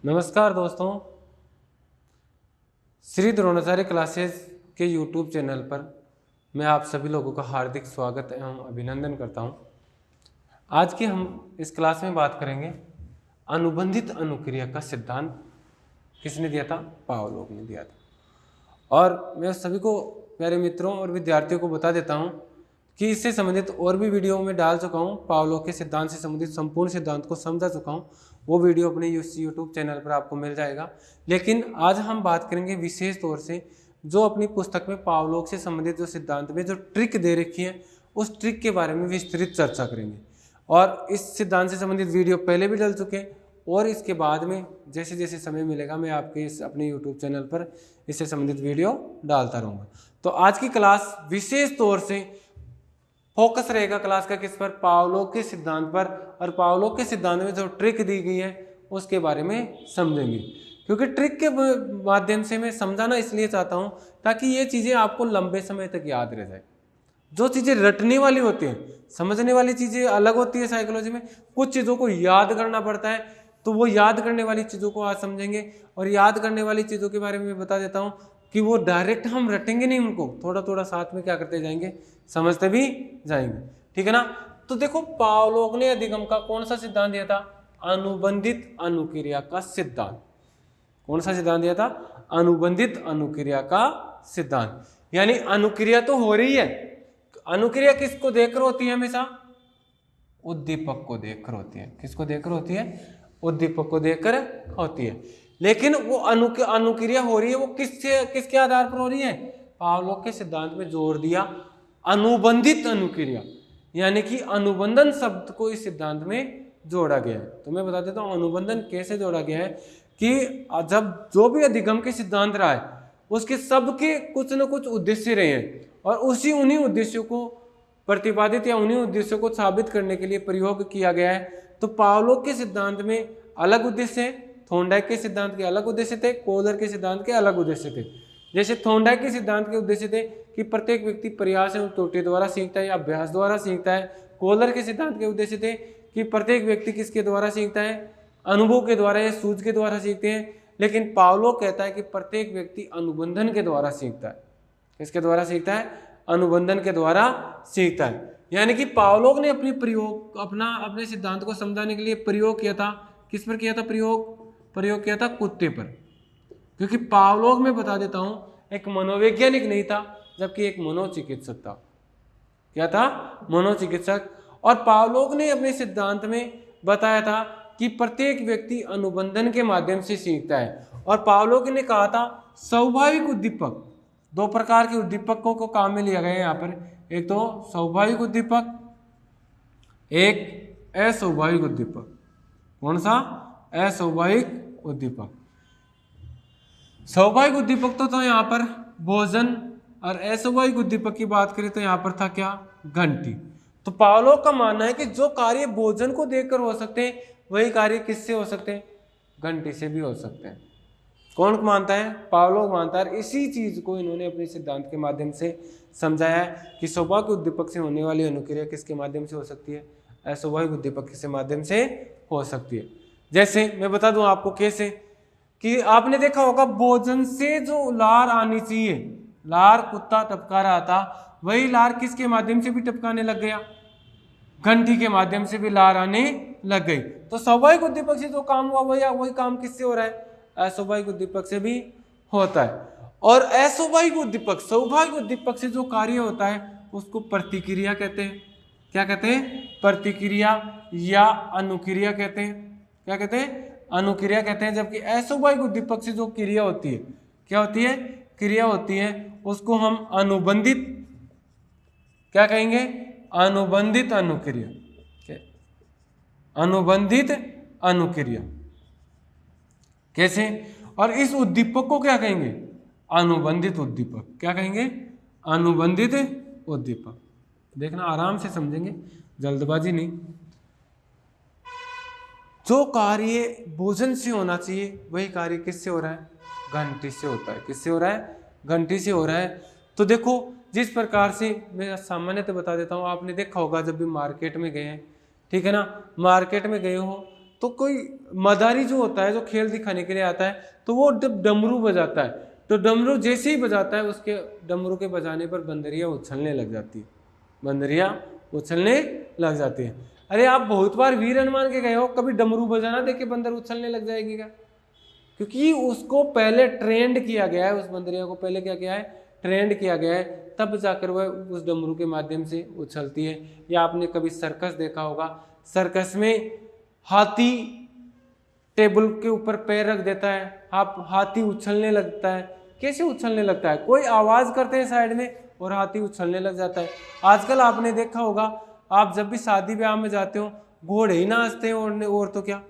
नमस्कार दोस्तों, श्री द्रोणाचार्य क्लासेस के यूट्यूब चैनल पर मैं आप सभी लोगों का हार्दिक स्वागत एवं अभिनंदन करता हूं। आज की हम इस क्लास में बात करेंगे अनुबंधित अनुक्रिया का सिद्धांत किसने दिया था? पावलोव ने दिया था। और मैं सभी को, प्यारे मित्रों और विद्यार्थियों को बता देता हूं कि इससे संबंधित और भी वीडियो में डाल चुका हूं। पावलोव के सिद्धांत से संबंधित संपूर्ण सिद्धांत को समझा चुका हूं। वो वीडियो अपने यूट्यूब चैनल पर आपको मिल जाएगा। लेकिन आज हम बात करेंगे विशेष तौर से जो अपनी पुस्तक में पावलोव से संबंधित जो सिद्धांत में जो ट्रिक दे रखी है उस ट्रिक के बारे में विस्तृत चर्चा करेंगे। और इस सिद्धांत से संबंधित वीडियो पहले भी डल चुके हैं और इसके बाद में जैसे जैसे समय मिलेगा मैं आपके इस अपने यूट्यूब चैनल पर इससे संबंधित वीडियो डालता रहूँगा। तो आज की क्लास विशेष तौर से फोकस रहेगा क्लास का किस पर? पावलोव के सिद्धांत पर। और पावलोव के सिद्धांत में जो ट्रिक दी गई है उसके बारे में समझेंगे, क्योंकि ट्रिक के माध्यम से मैं समझाना इसलिए चाहता हूं ताकि ये चीज़ें आपको लंबे समय तक याद रह जाए। जो चीज़ें रटने वाली होती हैं, समझने वाली चीज़ें अलग होती है। साइकोलॉजी में कुछ चीज़ों को याद करना पड़ता है, तो वो याद करने वाली चीज़ों को आज समझेंगे। और याद करने वाली चीज़ों के बारे में मैं बता देता हूँ कि वो डायरेक्ट हम रटेंगे नहीं, उनको थोड़ा थोड़ा साथ में क्या करते जाएंगे, समझते भी जाएंगे। ठीक है ना? तो देखो, पावलोव ने अधिगम का कौन सा सिद्धांत दिया था? अनुबंधित अनुक्रिया का सिद्धांत। कौन सा सिद्धांत दिया था? अनुबंधित अनुक्रिया का सिद्धांत। यानी अनुक्रिया तो हो रही है, अनुक्रिया किसको देखकर होती है? हमेशा उद्दीपक को देखकर होती है। किसको देखकर होती है? उद्दीपक को देखकर होती है। लेकिन वो अनुक्रिया हो रही है, वो किसके आधार पर हो रही है? पावलोव के सिद्धांत में जोर दिया अनुबंधित अनुक्रिया, यानी कि अनुबंधन शब्द को इस सिद्धांत में जोड़ा गया है। तो मैं बता देता हूं अनुबंधन कैसे जोड़ा गया है कि जब जो भी अधिगम के सिद्धांत रहा है उसके सबके कुछ न कुछ उद्देश्य रहे हैं और उन्हीं उद्देश्यों को प्रतिपादित या उन्हीं उद्देश्यों को साबित करने के लिए प्रयोग किया गया है। तो पावलोव के सिद्धांत में अलग उद्देश्य है, थॉर्नडाइक के सिद्धांत के अलग उद्देश्य थे, कोहलर के सिद्धांत के अलग उद्देश्य थे। जैसे थॉर्नडाइक के सिद्धांत के उद्देश्य थे कि प्रत्येक व्यक्ति प्रयास एवं त्रुटि द्वारा सीखता है या अभ्यास द्वारा सीखता है। कोहलर के सिद्धांत के उद्देश्य थे कि प्रत्येक व्यक्ति किसके द्वारा सीखता है? अनुभव के द्वारा या सूझ के द्वारा सीखते हैं। लेकिन पावलोव कहता है कि प्रत्येक व्यक्ति अनुबंधन के द्वारा सीखता है। किसके द्वारा सीखता है? अनुबंधन के द्वारा सीखता है। यानी कि पावलोव ने अपने सिद्धांत को समझाने के लिए प्रयोग किया था। किस पर किया था प्रयोग किया था? कुत्ते पर। क्योंकि पावलोव में बता देता हूं एक मनोवैज्ञानिक नहीं था, जबकि एक मनोचिकित्सक था। क्या था? मनोचिकित्सक। और पावलोव ने अपने सिद्धांत में बताया था कि प्रत्येक व्यक्ति अनुबंधन के माध्यम से सीखता है। और पावलोव ने कहा था स्वाभाविक उद्दीपक, दो प्रकार के उद्दीपकों को काम में लिया गया है यहाँ पर। एक तो स्वाभाविक उद्दीपक, एक अस्वाभाविक उद्दीपक। कौन सा? अस्वाभाविक उद्दीपक। स्वाभाविक उद्दीपक तो यहाँ पर भोजन, और अस्वाभाविक उद्दीपक की बात करें तो यहाँ पर था क्या? घंटी। तो पावलोव का मानना है कि जो कार्य भोजन को देखकर हो सकते हैं वही कार्य किससे हो सकते हैं? घंटी से भी हो सकते हैं। कौन मानता है? पावलोव मानता है। इसी चीज को इन्होंने अपने सिद्धांत के माध्यम से समझाया है कि स्वाभाविक उद्दीपक से होने वाली अनुक्रिया किसके माध्यम से हो सकती है? अस्वाभाविक उद्दीपक के माध्यम से हो सकती है। जैसे मैं बता दूं आपको कैसे, कि आपने देखा होगा भोजन से जो लार आनी चाहिए, लार कुत्ता टपका रहा था, वही लार किसके माध्यम से भी टपकाने लग गया? घंटी के माध्यम से भी लार आने लग गई। तो स्वाभाविक उद्दीपक से जो काम हुआ वही काम किससे हो रहा है? अस्वाभाविक उद्दीपक से भी होता है। और अस्वाभाविक उद्दीपक स्वाभाविक उद्दीपक से जो कार्य होता है उसको प्रतिक्रिया कहते हैं। क्या कहते हैं? प्रतिक्रिया या अनुक्रिया कहते हैं। क्या कहते हैं? अनुक्रिया कहते हैं। जबकि अस्वाभाविक उद्दीपक से जो क्रिया होती है, क्या होती है? क्रिया होती है, उसको हम अनुबंधित, क्या कहेंगे? अनुबंधित अनुक्रिया। अनुबंधित अनुक्रिया। कैसे? और इस उद्दीपक को क्या कहेंगे? अनुबंधित उद्दीपक। क्या कहेंगे? अनुबंधित उद्दीपक। देखना, आराम से समझेंगे, जल्दबाजी नहीं। जो कार्य भोजन से होना चाहिए वही कार्य किससे हो रहा है? घंटी से होता है। किससे हो रहा है? घंटी से हो रहा है। तो देखो, जिस प्रकार से मैं सामान्यतः बता देता हूँ, आपने देखा होगा जब भी मार्केट में गए हैं, ठीक है ना, मार्केट में गए हो तो कोई मदारी जो होता है, जो खेल दिखाने के लिए आता है, तो वो जब डमरू बजाता है, तो डमरू जैसे ही बजाता है, उसके डमरू के बजाने पर बंदरियां उछलने लग जाती है, बंदरियां उछलने लग जाती है। अरे आप बहुत बार वीर हनुमान के गए हो, कभी डमरू बजाना देख के बंदर उछलने लग जाएगी क्या? क्योंकि उसको पहले ट्रेंड किया गया है, उस बंदरिया को पहले क्या किया है, ट्रेंड किया गया है, तब जाकर वह उस डमरू के माध्यम से उछलती है। या आपने कभी सर्कस देखा होगा, सर्कस में हाथी टेबल के ऊपर पैर रख देता है, आप हाथी उछलने लगता है। कैसे उछलने लगता है? कोई आवाज करते हैं साइड में और हाथी उछलने लग जाता है। आजकल आपने देखा होगा, आप जब भी शादी ब्याह में जाते हो, घोड़े ही नाचते हैं और तो क्या।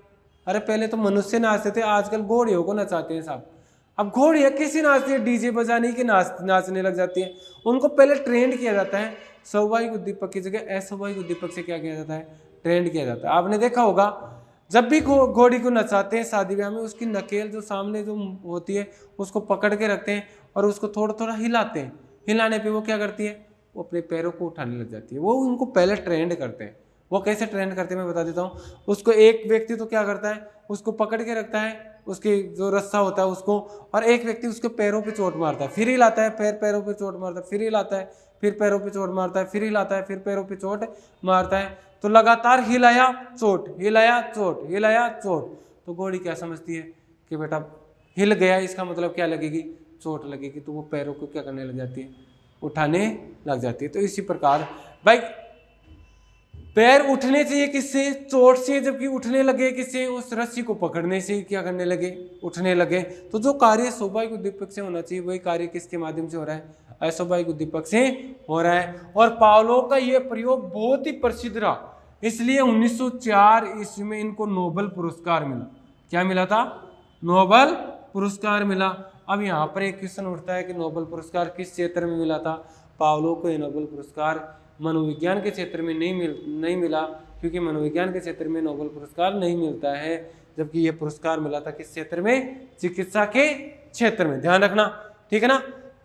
अरे पहले तो मनुष्य नाचते थे, आजकल घोड़ियों को नचाते हैं साहब। अब घोड़ियाँ कैसी नाचती है? डीजे बजाने की नाचने लग जाती है। उनको पहले ट्रेंड किया जाता है, स्वाभाविक उद्दीपक की जगह अस्वाभाविक उद्दीपक से क्या किया जाता है, ट्रेंड किया जाता है। आपने देखा होगा, जब भी घोड़ी को नचाते हैं शादी ब्याह में, उसकी नकेल जो सामने जो होती है उसको पकड़ के रखते हैं और उसको थोड़ा थोड़ा हिलाते हैं। हिलाने पे वो क्या करती है, वो अपने पैरों को उठाने लग जाती है। वो उनको पहले ट्रेंड करते हैं। वो कैसे ट्रेंड करते हैं मैं बता देता हूँ। उसको एक व्यक्ति तो क्या करता है, उसको पकड़ के रखता है, उसकी जो रस्सा होता है उसको, और एक व्यक्ति उसके पैरों पे चोट मारता है, फिर हिलाता है, पैरों पे चोट मारता है, फिर हिलाता है, फिर पैरों पे चोट मारता है, फिर हिलाता है, फिर पैरों पे चोट मारता है। तो लगातार हिलाया चोट, हिलाया चोट, हिलाया चोट। तो घोड़ी क्या समझती है कि बेटा हिल गया, इसका मतलब क्या लगेगी, चोट लगेगी। तो वो पैरों को क्या करने लग जाती है, उठाने लग जाती है। तो इसी प्रकार भाई पैर उठने चाहिए किससे, चोट से, जबकि उठने लगे किससे, उस रस्सी को पकड़ने से क्या करने लगे, उठने लगे। तो जो कार्य स्वाभाविक उद्दीपक से होना चाहिए, वही कार्य किसके माध्यम से हो रहा है, अस्वाभाविक उद्दीपक से हो रहा है। और पावलोव का यह प्रयोग बहुत ही प्रसिद्ध रहा, इसलिए 1904 ईस्वी में इनको नोबेल पुरस्कार मिला। क्या मिला था, नोबेल पुरस्कार मिला। अब यहाँ पर एक क्वेश्चन उठता है कि नोबेल पुरस्कार किस क्षेत्र में मिला था। पावलोव को यह नोबेल पुरस्कार मनोविज्ञान के क्षेत्र में नहीं मिला, क्योंकि मनोविज्ञान के क्षेत्र में नोबेल पुरस्कार नहीं मिलता है, जबकि यह पुरस्कार मिला था किस क्षेत्र में, चिकित्सा के क्षेत्र में। ध्यान रखना, ठीक है ना।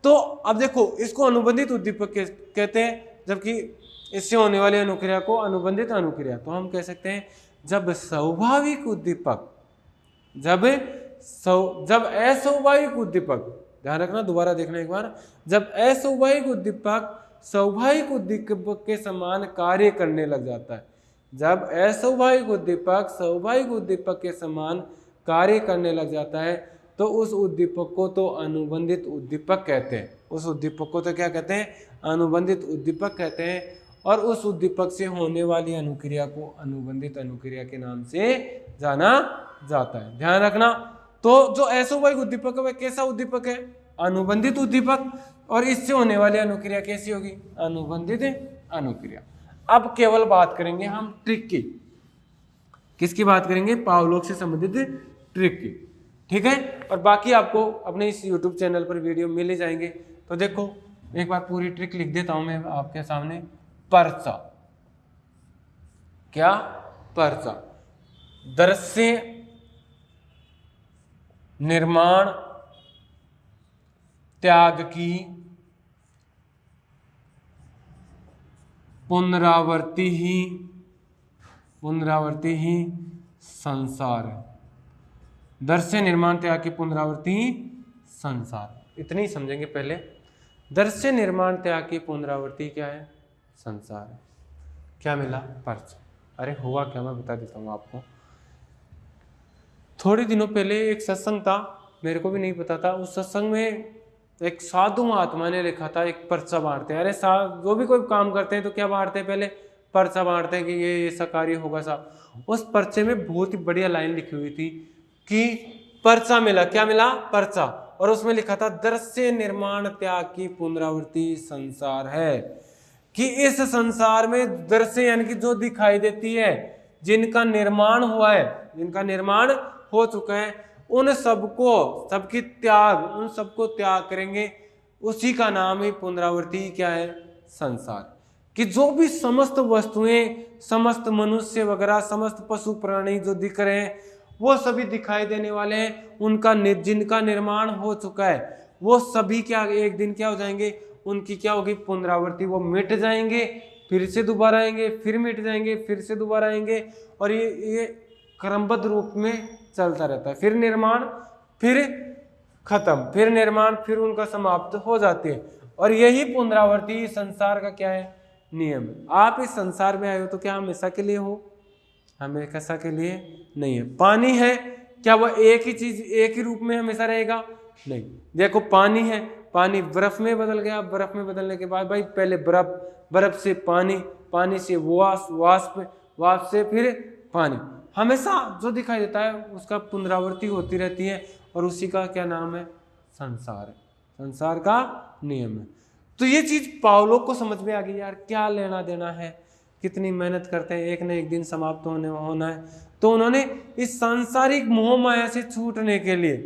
तो अब देखो, इसको अनुबंधित उद्दीपक कहते हैं, जबकि इससे होने वाली अनुक्रिया को अनुबंधित अनुक्रिया। तो हम कह सकते हैं जब स्वाभाविक उद्दीपक, जब अस्वाभाविक उद्दीपक, ध्यान रखना, दोबारा देखना एक बार, जब अस्वाभाविक उद्दीपक स्वाभाविक उद्दीपक के समान कार्य करने लग जाता है, जब अस्वाभाविक उद्दीपक स्वाभाविक उद्दीपक के समान कार्य करने लग जाता है, तो उस उद्दीपक को तो अनुबंधित उद्दीपक कहते हैं। उस उद्दीपक को तो क्या कहते हैं, अनुबंधित उद्दीपक कहते हैं। और उस उद्दीपक से होने वाली अनुक्रिया को अनुबंधित अनुक्रिया के नाम से जाना जाता है। ध्यान रखना। तो जो अस्वाभाविक उद्दीपक है वह कैसा उद्दीपक है, अनुबंधित उद्दीपक, और इससे होने वाली अनुक्रिया कैसी होगी, अनुबंधित अनुक्रिया। अब केवल बात करेंगे हम ट्रिक की। किसकी बात करेंगे, पावलोव से संबंधित ट्रिक की, ठीक है। और बाकी आपको अपने इस YouTube चैनल पर वीडियो मिल ही जाएंगे। तो देखो एक बार पूरी ट्रिक लिख देता हूं मैं आपके सामने। पर्चा, क्या, पर्चा, दृश्य निर्माण त्याग की पुनरावृत्ति ही संसार है। दृश्य निर्माण त्याग की पुनरावृत्ति ही संसार। इतनी ही समझेंगे पहले। दृश्य निर्माण त्याग की पुनरावृत्ति क्या है, संसार है। क्या मिला, पर्चा। अरे हुआ क्या, मैं बता देता हूँ आपको। थोड़े दिनों पहले एक सत्संग था, मेरे को भी नहीं पता था। उस सत्संग में एक साधु महात्मा ने लिखा था, एक पर्चा बांटते हैं। अरे जो भी कोई काम करते हैं तो क्या बांटते हैं, पहले पर्चा बांटते हैं कि ये ऐसा कार्य होगा साहब। उस पर्चे में बहुत ही बढ़िया लाइन लिखी हुई थी कि पर्चा मिला, क्या मिला, पर्चा। और उसमें लिखा था दृश्य निर्माण त्याग की पुनरावृत्ति संसार है। कि इस संसार में दृश्य यानी कि जो दिखाई देती है, जिनका निर्माण हुआ है, जिनका निर्माण हो चुका है, उन सबको, सबकी त्याग, उन सबको त्याग करेंगे। उसी का नाम ही पुनरावृत्ति क्या है, संसार। कि जो भी समस्त वस्तुएं, समस्त मनुष्य वगैरह, समस्त पशु प्राणी जो दिख रहे हैं, वो सभी दिखाई देने वाले हैं। उनका जिनका निर्माण हो चुका है, वो सभी क्या एक दिन क्या हो जाएंगे, उनकी क्या होगी, पुनरावृत्ति। वो मिट जाएंगे, फिर से दोबारा आएंगे, फिर मिट जाएंगे, फिर से दोबारा आएंगे। और ये क्रमबद्ध रूप में चलता रहता है, फिर निर्माण, फिर खत्म, फिर निर्माण, फिर उनका समाप्त हो जाती है। और यही पुनरावृत्ति संसार का क्या है, नियम है। आप इस संसार में आए हो तो क्या हमेशा के लिए हो, हमेशा के लिए नहीं है। पानी है, क्या वह एक ही चीज एक ही रूप में हमेशा रहेगा, नहीं। देखो पानी है, पानी बर्फ में बदल गया, बर्फ में बदलने के बाद भाई पहले बर्फ, बर्फ से पानी, पानी से वाष्प, वाष्प से फिर पानी, हमेशा जो दिखाई देता है उसका पुनरावृत्ति होती रहती है, और उसी का क्या नाम है, संसार है, संसार का नियम है। तो ये चीज पावलो को समझ में आ गई, यार क्या लेना देना है, कितनी मेहनत करते हैं, एक न एक दिन समाप्त होना है। तो उन्होंने इस सांसारिक मोह माया से छूटने के लिए,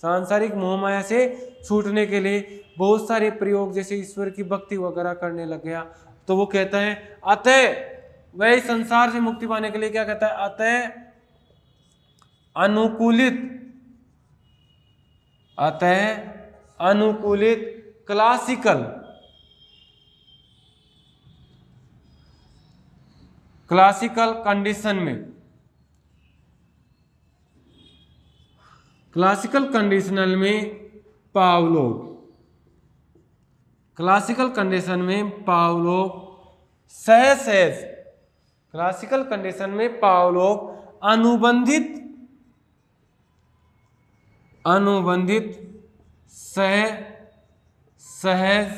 सांसारिक मोह माया से छूटने के लिए बहुत सारे प्रयोग, जैसे ईश्वर की भक्ति वगैरह करने लग गया। तो वो कहता है अतः, वह संसार से मुक्ति पाने के लिए क्या कहता है, अतः अनुकूलित क्लासिकल कंडीशनल में पावलोव सहज क्लासिकल कंडीशन में पावलोव अनुबंधित सहज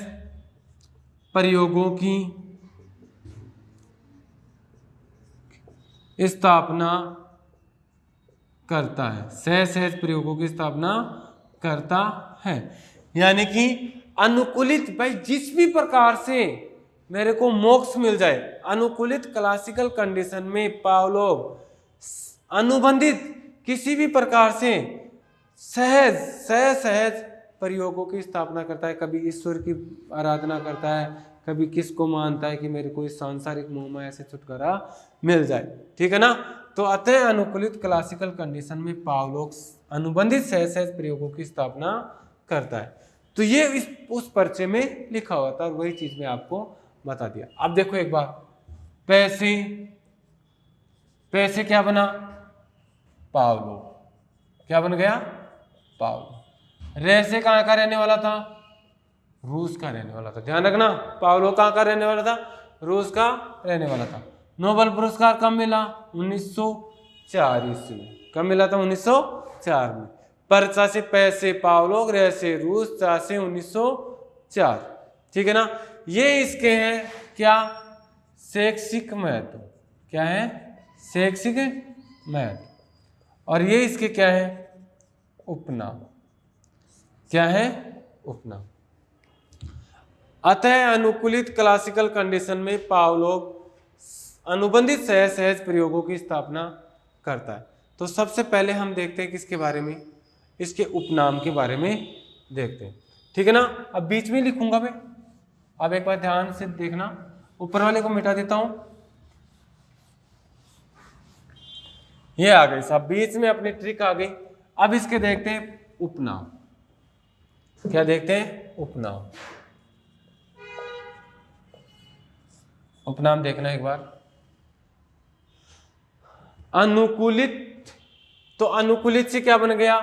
प्रयोगों की स्थापना करता है, सहज प्रयोगों की स्थापना करता है। यानी कि अनुकूलित, भाई जिस भी प्रकार से मेरे को मोक्ष मिल जाए, अनुकूलित क्लासिकल कंडीशन में पावलोव अनुबंधित किसी भी प्रकार से सहज प्रयोगों की स्थापना करता है। कभी ईश्वर की आराधना करता है, कभी किसको मानता है कि मेरे को इस सांसारिक मोह माया से छुटकारा मिल जाए, ठीक है ना। तो अतः अनुकूलित क्लासिकल कंडीशन में पावलोव अनुबंधित सहज प्रयोगों की स्थापना करता है। तो ये उस पर्चे में लिखा हुआ था, और वही चीज मैं आपको बता दिया। अब देखो एक बार, पैसे क्या बना, पावलोव, क्या बन गया, पावलोव। रह से कहाँ का रहने वाला था, रूस का रहने वाला था, ध्यान रखना। पावलोव कहाँ का रहने वाला था, रूस का रहने वाला था। नोबेल पुरस्कार कब मिला, 1904 ईस्वी में। कब मिला था, 1904 में। पर्चा से पैसे पावलोव, रह से रूस, चा से 1904, ठीक है ना। ये इसके हैं क्या, शैक्षिक महत्व, क्या है, शैक्षिक महत्व। और ये इसके क्या है, उपनाम, क्या है, उपनाम। अतः अनुकूलित क्लासिकल कंडीशन में पावलोव अनुबंधित सहज प्रयोगों की स्थापना करता है। तो सबसे पहले हम देखते हैं किसके बारे में, इसके उपनाम के बारे में देखते हैं, ठीक है ना। अब बीच में लिखूंगा मैं, अब एक बार ध्यान से देखना, ऊपर वाले को मिटा देता हूं, ये आ गई साहब, बीच में अपनी ट्रिक आ गई। अब इसके देखते हैं उपनाम, क्या देखते हैं, उपनाम। उपनाम देखना एक बार। अनुकूलित, तो अनुकूलित से क्या बन गया,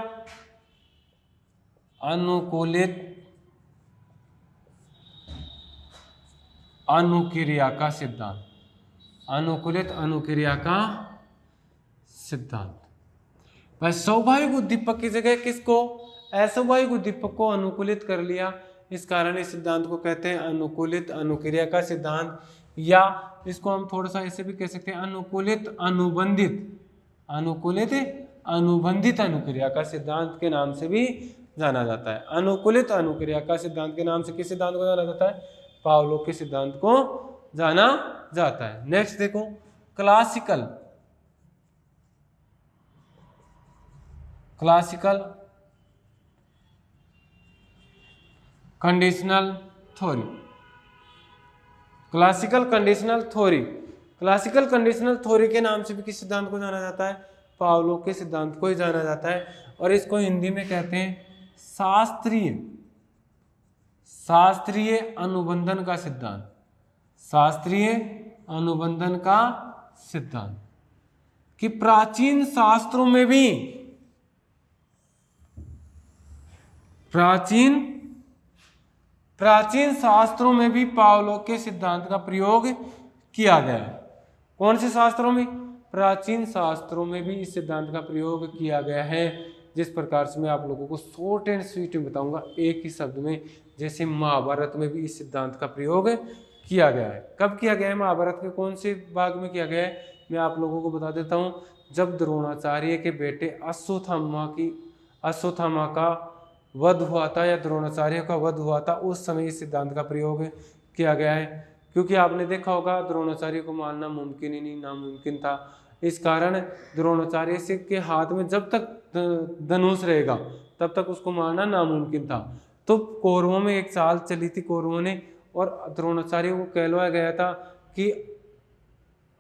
अनुकूलित अनुक्रिया का सिद्धांत, अनुकूलित अनुक्रिया का सिद्धांत। भाई स्वाभाविक उद्दीपक की जगह किसको, अस्वाभाविक उद्दीपक को अनुकूलित कर लिया, इस कारण इस सिद्धांत को कहते हैं अनुकूलित अनुक्रिया का सिद्धांत। या इसको हम थोड़ा सा ऐसे भी कह सकते हैं, अनुकूलित अनुबंधित अनुक्रिया का सिद्धांत के नाम से भी जाना जाता है। अनुकूलित अनुक्रिया का सिद्धांत के नाम से किस सिद्धांत को जाना जाता है, पावलोव के सिद्धांत को जाना जाता है। नेक्स्ट देखो, classical conditional theory, classical conditional theory के नाम से भी किस सिद्धांत को जाना जाता है, पावलोव के सिद्धांत को ही जाना जाता है। और इसको हिंदी में कहते हैं शास्त्रीय अनुबंधन का सिद्धांत, शास्त्रीय अनुबंधन का सिद्धांत, कि प्राचीन शास्त्रों में भी प्राचीन शास्त्रों में भी पावलोव के सिद्धांत का प्रयोग किया गया है। कौन से शास्त्रों में? प्राचीन शास्त्रों में भी इस सिद्धांत का प्रयोग किया गया है। जिस प्रकार से मैं आप लोगों को शॉर्ट एंड स्वीट में बताऊंगा एक ही शब्द में, जैसे महाभारत में भी इस सिद्धांत का प्रयोग किया गया है। कब किया गया है? महाभारत के कौन से भाग में किया गया है? मैं आप लोगों को बता देता हूँ। जब द्रोणाचार्य के बेटे अश्वत्थामा का वध हुआ था या द्रोणाचार्य का वध हुआ था, उस समय इस सिद्धांत का प्रयोग किया गया है। क्योंकि आपने देखा होगा द्रोणाचार्य को मारना मुमकिन ही नहीं, नामुमकिन था। इस कारण द्रोणाचार्य से के हाथ में जब तक धनुष रहेगा तब तक उसको मारना नामुमकिन था। तो कौरवों में एक चाल चली थी कौरवों ने, और द्रोणाचार्य को कहलवाया गया था कि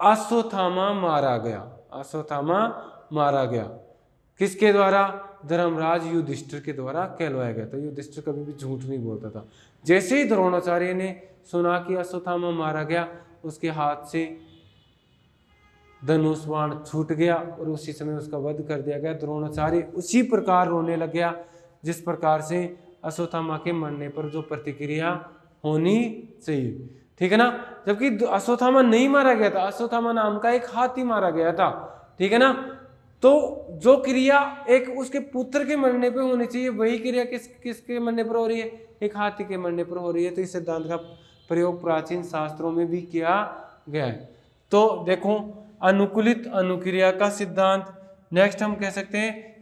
अश्वत्थामा मारा गया। किसके द्वारा? धर्मराज युधिष्ठिर के द्वारा कहलवाया गया था। युधिष्ठिर कभी भी झूठ नहीं बोलता था। जैसे ही द्रोणाचार्य ने सुना कि अश्वत्थामा मारा गया, उसके हाथ से धनुष बाण छूट गया और उसी समय उसका वध कर दिया गया। द्रोणाचार्य उसी प्रकार रोने लग गया जिस प्रकार से अश्वत्थामा के मरने पर जो प्रतिक्रिया होनी चाहिए, ठीक है ना। जबकि अश्वत्थामा नहीं मारा गया था, अश्वत्थामा नाम का एक हाथी मारा गया था, ठीक है ना। तो जो क्रिया एक उसके पुत्र के मरने पे होनी चाहिए, वही क्रिया किसके मरने पर हो रही है? एक हाथी के मरने पर हो रही है। तो इस सिद्धांत का प्रयोग प्राचीन शास्त्रों में भी किया गया है। तो देखो, अनुकूलित अनुक्रिया का सिद्धांत। नेक्स्ट हम कह सकते हैं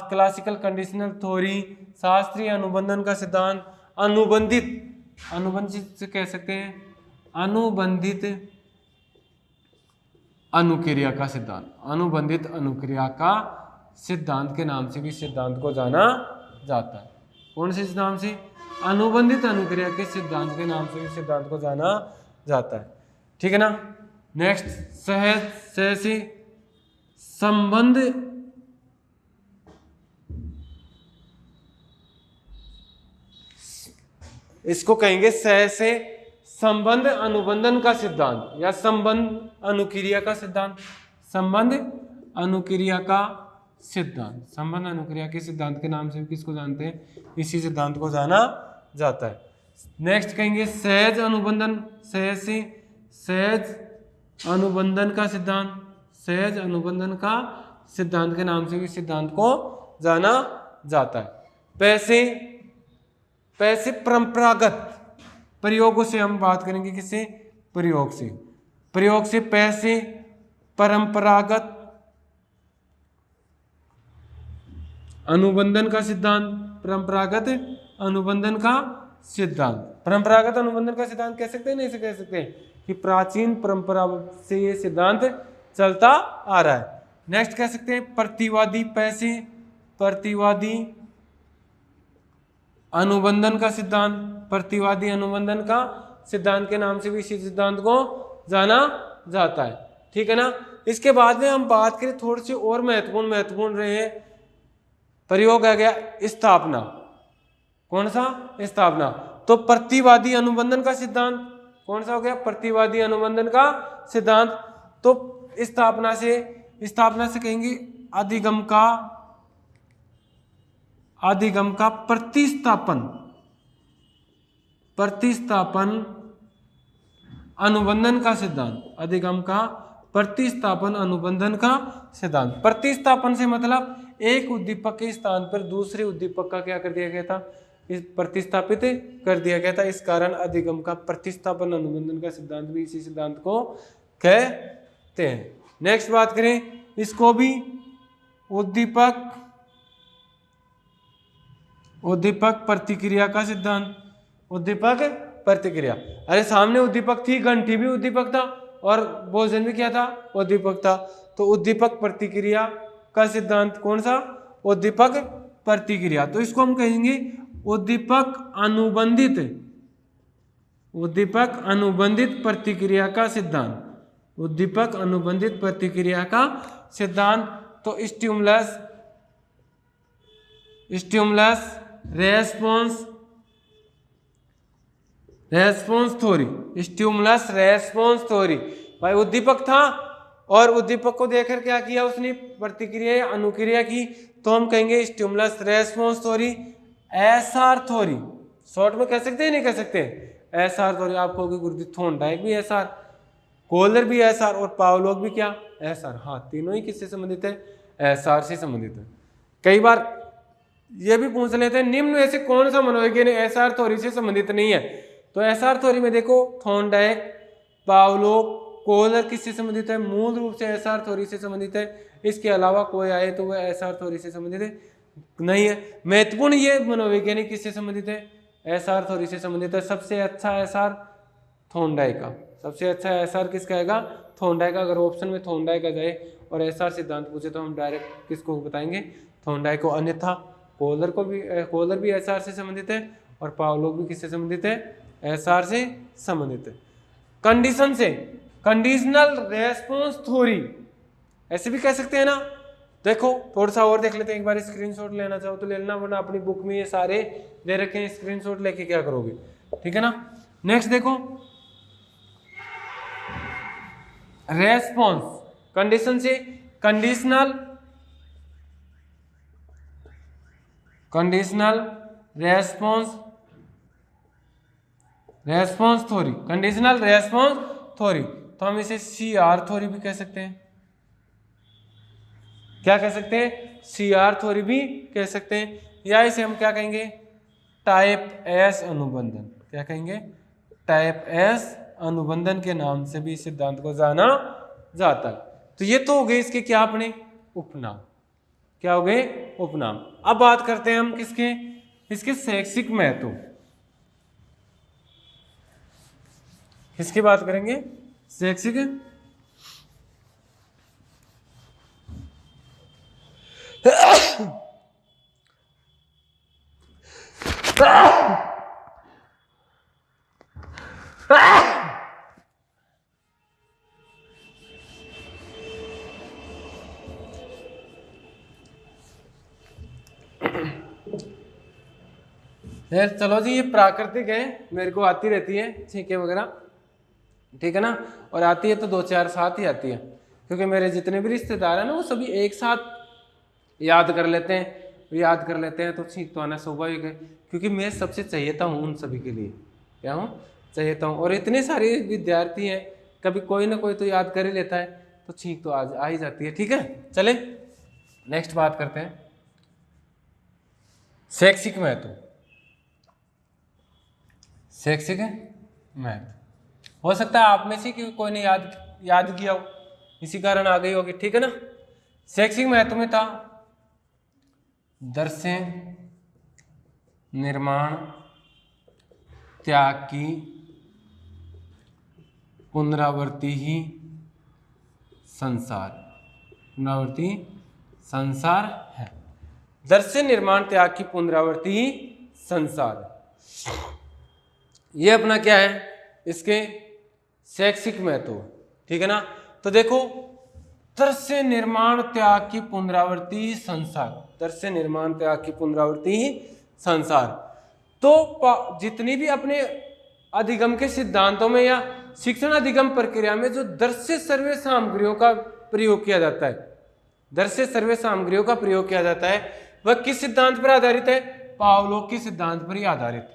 क्लासिकल कंडीशनल थ्योरी, शास्त्रीय अनुबंधन का सिद्धांत, अनुबंधित से कह सकते हैं अनुबंधित अनुक्रिया का सिद्धांत। अनुबंधित अनुक्रिया का सिद्धांत के नाम से भी सिद्धांत को जाना जाता है। कौन से नाम से? अनुबंधित अनुक्रिया के सिद्धांत के नाम से भी सिद्धांत को जाना जाता है, ठीक है ना। नेक्स्ट, सहसी संबंध इसको कहेंगे सहसे संबंध अनुबंधन का सिद्धांत या संबंध अनुक्रिया का सिद्धांत। संबंध अनुक्रिया का सिद्धांत, संबंध अनुक्रिया के सिद्धांत के नाम से भी किसको जानते हैं? इसी सिद्धांत को जाना जाता है। नेक्स्ट कहेंगे सहज अनुबंधन, सहज अनुबंधन का सिद्धांत। सहज अनुबंधन का सिद्धांत के नाम से भी सिद्धांत को जाना जाता है। पैसे परंपरागत प्रयोगों से हम बात करेंगे। किससे? प्रयोग से पैसे परंपरागत अनुबंधन का सिद्धांत, परंपरागत अनुबंधन का सिद्धांत। परंपरागत अनुबंधन का सिद्धांत कह सकते हैं, नहीं से कह सकते हैं कि प्राचीन परंपरा से ये सिद्धांत चलता आ रहा है। नेक्स्ट कह सकते हैं प्रतिवादी अनुबंधन का सिद्धांत। प्रतिवादी अनुबंधन का सिद्धांत के नाम से भी इसी सिद्धांत को जाना जाता है, ठीक है ना। इसके बाद में हम बात करें थोड़ी सी और महत्वपूर्ण रहे हैं। प्रयोग आ गया स्थापना। कौन सा? स्थापना। तो प्रतिवादी अनुबंधन का सिद्धांत कौन सा हो गया? प्रतिवादी अनुबंधन का सिद्धांत। तो स्थापना से कहेंगे अधिगम का प्रतिस्थापन अनुबंधन का सिद्धांत। अधिगम का प्रतिस्थापन अनुबंधन का सिद्धांत। प्रतिस्थापन से मतलब एक उद्दीपक के स्थान पर दूसरे उद्दीपक का क्या कर दिया गया था? प्रतिस्थापित कर दिया गया था। इस कारण अधिगम का प्रतिस्थापन अनुबंधन का सिद्धांत भी इसी सिद्धांत को कहते हैं। नेक्स्ट बात करें, इसको भी उद्दीपक प्रतिक्रिया का सिद्धांत। उद्दीपक प्रतिक्रिया, अरे सामने उद्दीपक थी, घंटी भी उद्दीपक था और भोजन भी क्या था? उद्दीपक था। तो उद्दीपक प्रतिक्रिया का सिद्धांत कौन सा? उद्दीपक प्रतिक्रिया। तो इसको हम कहेंगे उद्दीपक अनुबंधित प्रतिक्रिया का सिद्धांत। उद्दीपक अनुबंधित प्रतिक्रिया का सिद्धांत। तो stimulus response theory. Stimulus response theory. भाई उद्दीपक था, और उद्दीपक को देखकर क्या किया उसने, प्रतिक्रिया या अनुक्रिया की, तो हम कहेंगे stimulus response theory, SR theory. Short में कह सकते हैं नहीं कह सकते, एसआर थ्योरी। आप कहोगे गुरुजी थॉर्नडाइक भी एसआर, कोहलर भी एसआर और पावलोव भी क्या एसआर। हाँ, तीनों ही किससे संबंधित है, एसआर से संबंधित है। कई बार ये भी पूछ लेते हैं निम्न में से कौन सा मनोविज्ञान एसआर थ्योरी से संबंधित नहीं है, तो एसआर थ्योरी में देखो थॉर्नडाइक, पावलोव, कोहलर किससे संबंधित है, मूल रूप से एसआर थ्योरी से संबंधित है। इसके अलावा कोई आए तो वह एसआर थ्योरी से संबंधित है नहीं है। महत्वपूर्ण ये मनोवैज्ञानिक किससे संबंधित है, एसआर थ्योरी से संबंधित है। सबसे अच्छा एसआर थॉर्नडाइक का, सबसे अच्छा एसआर किसका आएगा, थॉर्नडाइक का। अगर ऑप्शन में थॉर्नडाइक आ जाए और एसआर सिद्धांत पूछे तो हम डायरेक्ट किसको बताएंगे, थॉर्नडाइक को। अन्यथा कोहलर भी एसआर से संबंधित है और पावलोव भी किससे संबंधित है, एसआर से संबंधित है। कंडीशन से, कंडीशनल रेस्पॉन्स थ्योरी ऐसे भी कह सकते हैं ना। देखो थोड़ा सा और देख लेते हैं, एक बार स्क्रीनशॉट लेना चाहो तो ले लेना, वरना अपनी बुक में ये सारे दे रखे हैं, स्क्रीनशॉट लेके क्या करोगे, ठीक है ना। नेक्स्ट देखो रेस्पॉन्स, कंडीशन से conditional response theory, conditional response theory, तो हम इसे सीआर थ्योरी भी कह सकते हैं। क्या कह सकते हैं, सीआर थ्योरी भी कह सकते हैं, या इसे हम क्या कहेंगे, टाइप एस अनुबंधन। क्या कहेंगे, टाइप एस अनुबंधन के नाम से भी इस सिद्धांत को जाना जाता है। तो ये तो हो गए इसके क्या अपने उपनाम, क्या हो गए उपनाम। अब बात करते हैं हम किसके, इसके शैक्षिक महत्व, किसकी बात करेंगे, शैक्षिक चलो जी, ये प्राकृतिक है, मेरे को आती रहती है छींके वगैरह, ठीक है ना। और आती है तो 2-4 साथ ही आती है, क्योंकि मेरे जितने भी रिश्तेदार हैं ना वो सभी एक साथ याद कर लेते हैं, तो छींक तो आना स्वाभाविक है, क्योंकि मैं सबसे चहेता हूँ उन सभी के लिए, क्या हूँ, चहेता हूँ। और इतने सारे विद्यार्थी हैं, कभी कोई ना कोई तो याद कर ही लेता है, तो छींक तो आ ही जाती है, ठीक है। चले नेक्स्ट बात करते हैं, शैक्षिक महत्व। शैक्षिक महत्व हो सकता है आप में से कि कोई ने याद किया हो, इसी कारण आ गई होगी, ठीक है ना। शैक्षिक महत्व में था दर्शन, निर्माण, त्याग की पुनरावृत्ति ही संसार, पुनरावृत्ति संसार है। दर्शन, निर्माण, त्याग की पुनरावृत्ति ही संसार, ये अपना क्या है, इसके शैक्षिक महत्व, ठीक है ना। तो देखो दर्शन, निर्माण, त्याग की पुनरावृत्ति ही संसार, दर्शन, निर्माण, त्याग की पुनरावृत्ति ही संसार। तो जितनी भी अपने अधिगम के सिद्धांतों में या शिक्षण अधिगम प्रक्रिया में जो दर्श्य सर्वे सामग्रियों का प्रयोग किया जाता है, दर्श्य सर्वे सामग्रियों का प्रयोग किया जाता है, वह किस सिद्धांत पर आधारित है, पावलोव के सिद्धांत पर ही आधारित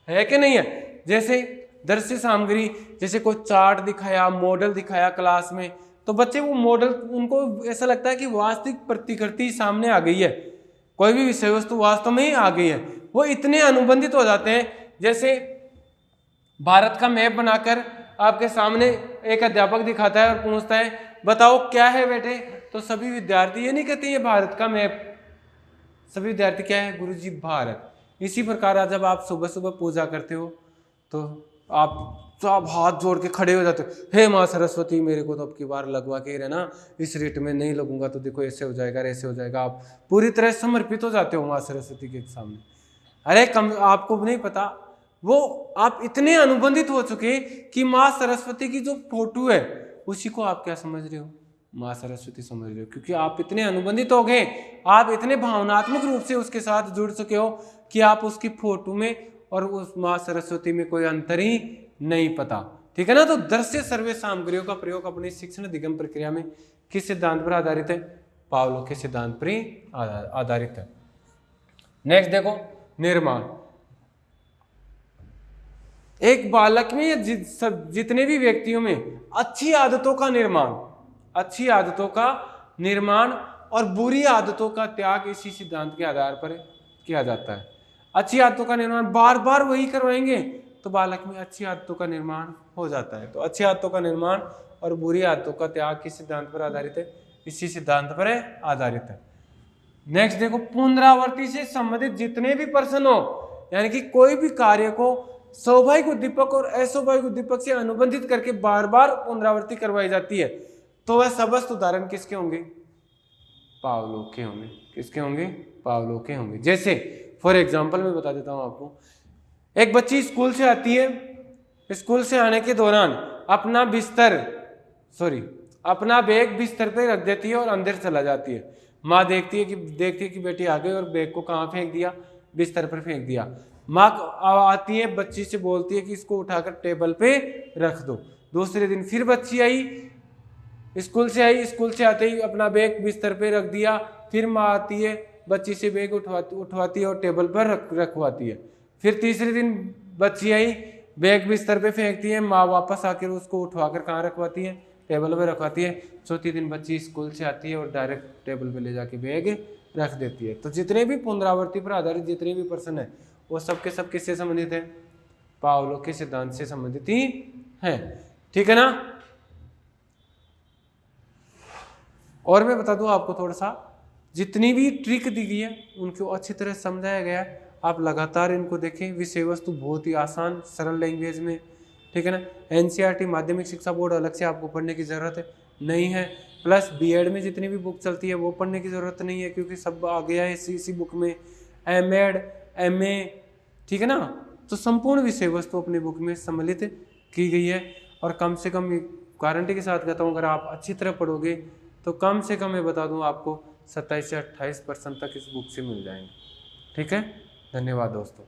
है कि नहीं है। जैसे दर्श्य सामग्री, जैसे कोई चार्ट दिखाया, मॉडल दिखाया क्लास में, तो बच्चे वो मॉडल, उनको ऐसा लगता है कि वास्तविक प्रतिकृति सामने आ गई है, कोई भी विषय वस्तु वास्तव में ही आ गई है, वो इतने अनुबंधित हो जाते हैं। जैसे भारत का मैप बनाकर आपके सामने एक अध्यापक दिखाता है और पूछता है बताओ क्या है बेटे, तो सभी विद्यार्थी ये नहीं कहते ये भारत का मैप, सभी विद्यार्थी क्या है, गुरुजी भारत। इसी प्रकार जब आप सुबह सुबह पूजा करते हो तो आप सब हाथ जोड़ के खड़े हो जाते हो, हे माँ सरस्वती मेरे को तो अब की बार लगवा के रहना, इस रेट में नहीं लगूंगा तो देखो ऐसे हो जाएगा, ऐसे हो जाएगा। आप पूरी तरह समर्पित हो जाते हो माँ सरस्वती के सामने। अरे आपको नहीं पता, वो आप इतने अनुबंधित हो चुके कि माँ सरस्वती की जो फोटो है उसी को आप क्या समझ रहे हो, माँ सरस्वती समझ रहे हो, क्योंकि आप इतने अनुबंधित हो गए, आप इतने भावनात्मक रूप से उसके साथ जुड़ चुके हो कि आप उसकी फोटो में और उस माँ सरस्वती में कोई अंतर ही नहीं पता, ठीक है ना। तो दृश्य सर्वे सामग्रियों का प्रयोग अपनी शिक्षण दिगम प्रक्रिया में किस सिद्धांत पर आधारित है? पावलो के सिद्धांत पर आधारित है। नेक्स्ट देखो, निर्माण। एक बालक में या जितने भी व्यक्तियों में अच्छी आदतों का निर्माण और बुरी आदतों का त्याग इसी सिद्धांत के आधार पर किया जाता है। अच्छी आदतों का निर्माण बार बार वही करवाएंगे तो बालक में अच्छी आदतों का निर्माण हो जाता है। तो अच्छी आदतों का निर्माण और बुरी आदतों का त्याग किस सिद्धांत पर आधारित है? इसी सिद्धांत पर आधारित है। नेक्स्ट देखो, पुनरावृत्ति से संबंधित जितने भी प्रश्न हो, यानी कि कोई भी कार्य को स्वाभाविक उद्दीपक और अस्वाभाविक उद्दीपक से अनुबंधित करके बार बार पुनरावृत्ति करवाई जाती है, तो वह सबस्त उदाहरण किसके होंगे? पावलो के होंगे। किसके होंगे? पावलो के होंगे। जैसे फॉर एग्जाम्पल मैं बता देता हूं आपको, एक बच्ची स्कूल से आती है, स्कूल से आने के दौरान अपना बैग बिस्तर पे रख देती है और अंदर चला जाती है। माँ देखती है कि बेटी आ गई और बैग को कहाँ फेंक दिया? बिस्तर पर फेंक दिया। माँ आती है, बच्ची से बोलती है कि इसको उठाकर टेबल पे रख दो। दूसरे दिन फिर बच्ची आई, स्कूल से आते ही अपना बैग बिस्तर पे रख दिया। फिर माँ आती है, बच्ची से बैग उठवाती है और टेबल पर रखवाती है। फिर तीसरे दिन बच्ची आई, बैग बिस्तर पे फेंकती है, माँ वापस आकर उसको उठवाकर कहाँ रखवाती है? टेबल पे रखवाती है। चौथी दिन बच्ची स्कूल से आती है और डायरेक्ट टेबल पे ले जाके बैग रख देती है। तो जितने भी पुनरावृत्ति पर आधारित जितने भी प्रश्न है वो सब के सब किससे संबंधित है? पावलो के सिद्धांत से संबंधित ही है। ठीक है ना। और मैं बता दूं आपको थोड़ा सा, जितनी भी ट्रिक दी गई है उनको अच्छी तरह समझाया गया है। आप लगातार इनको देखें। विषय वस्तु बहुत ही आसान सरल लैंग्वेज में, ठीक है ना। एनसीईआरटी माध्यमिक शिक्षा बोर्ड अलग से आपको पढ़ने की जरूरत नहीं है। प्लस बीएड में जितनी भी बुक चलती है वो पढ़ने की जरूरत नहीं है, क्योंकि सब आ गया है इसी बुक में। एमएड, एमए, ठीक है ना। तो संपूर्ण विषय वस्तु अपनी बुक में सम्मिलित की गई है। और कम से कम गारंटी के साथ कहता हूँ, अगर आप अच्छी तरह पढ़ोगे तो कम से कम मैं बता दूँ आपको 27 से 28% तक इस बुक से मिल जाएंगे। ठीक है। धन्यवाद दोस्तों।